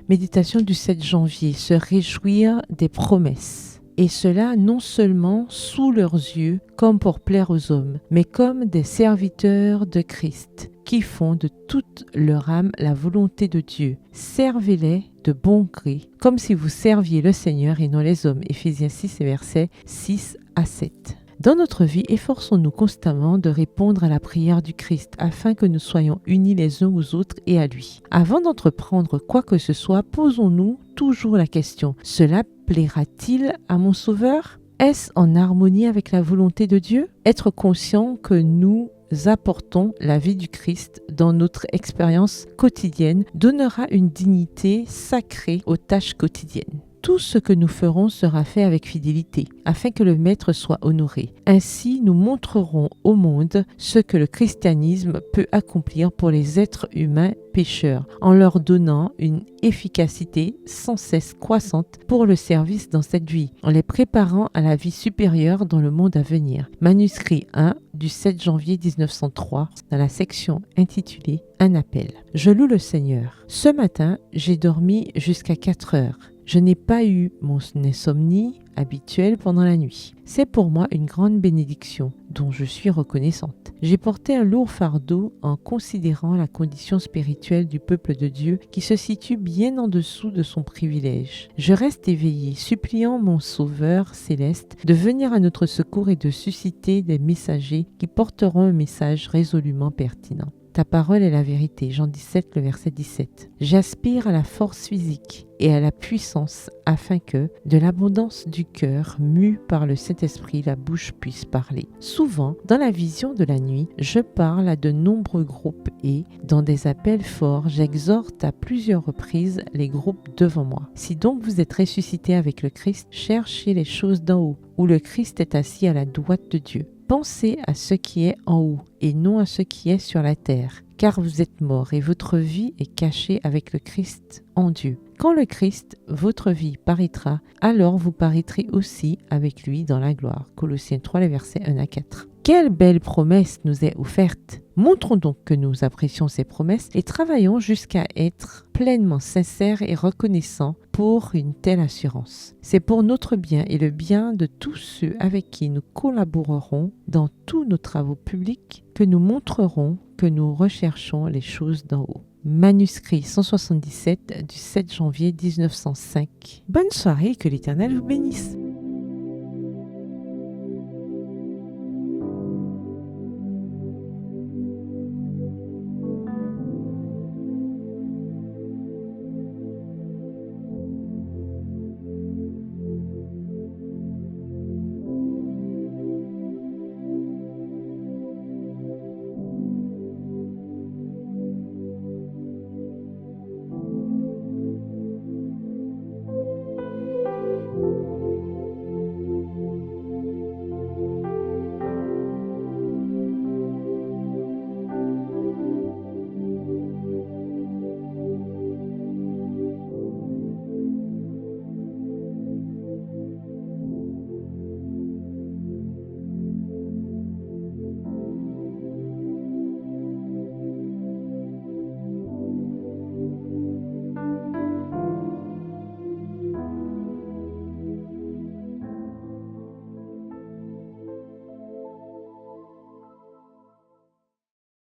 Méditation du 7 janvier, se réjouir des promesses. Et cela non seulement sous leurs yeux, comme pour plaire aux hommes, mais comme des serviteurs de Christ, qui font de toute leur âme la volonté de Dieu. Servez-les de bon gré, comme si vous serviez le Seigneur et non les hommes. Éphésiens 6 et versets 6 à 7. Dans notre vie, efforçons-nous constamment de répondre à la prière du Christ afin que nous soyons unis les uns aux autres et à lui. Avant d'entreprendre quoi que ce soit, posons-nous toujours la question: cela plaira-t-il à mon Sauveur? Est-ce en harmonie avec la volonté de Dieu? Être conscient que nous apportons la vie du Christ dans notre expérience quotidienne donnera une dignité sacrée aux tâches quotidiennes. Tout ce que nous ferons sera fait avec fidélité, afin que le Maître soit honoré. Ainsi, nous montrerons au monde ce que le christianisme peut accomplir pour les êtres humains pécheurs, en leur donnant une efficacité sans cesse croissante pour le service dans cette vie, en les préparant à la vie supérieure dans le monde à venir. Manuscrit 1 du 7 janvier 1903, dans la section intitulée « Un appel ». Je loue le Seigneur. Ce matin, j'ai dormi jusqu'à 4 heures. Je n'ai pas eu mon insomnie habituelle pendant la nuit. C'est pour moi une grande bénédiction dont je suis reconnaissante. J'ai porté un lourd fardeau en considérant la condition spirituelle du peuple de Dieu qui se situe bien en dessous de son privilège. Je reste éveillé, suppliant mon Sauveur céleste de venir à notre secours et de susciter des messagers qui porteront un message résolument pertinent. Ta parole est la vérité. Jean 17, le verset 17. J'aspire à la force physique et à la puissance afin que, de l'abondance du cœur, mû par le Saint-Esprit, la bouche puisse parler. Souvent, dans la vision de la nuit, je parle à de nombreux groupes et, dans des appels forts, j'exhorte à plusieurs reprises les groupes devant moi. Si donc vous êtes ressuscité avec le Christ, cherchez les choses d'en haut, où le Christ est assis à la droite de Dieu. Pensez à ce qui est en haut et non à ce qui est sur la terre, car vous êtes morts et votre vie est cachée avec le Christ en Dieu. Quand le Christ, votre vie, paraîtra, alors vous paraîtrez aussi avec lui dans la gloire. Colossiens 3, les versets 1 à 4. Quelle belle promesse nous est offerte! Montrons donc que nous apprécions ces promesses et travaillons jusqu'à être pleinement sincères et reconnaissants pour une telle assurance. C'est pour notre bien et le bien de tous ceux avec qui nous collaborerons dans tous nos travaux publics que nous montrerons que nous recherchons les choses d'en haut. Manuscrit 177 du 7 janvier 1905. Bonne soirée et que l'Éternel vous bénisse.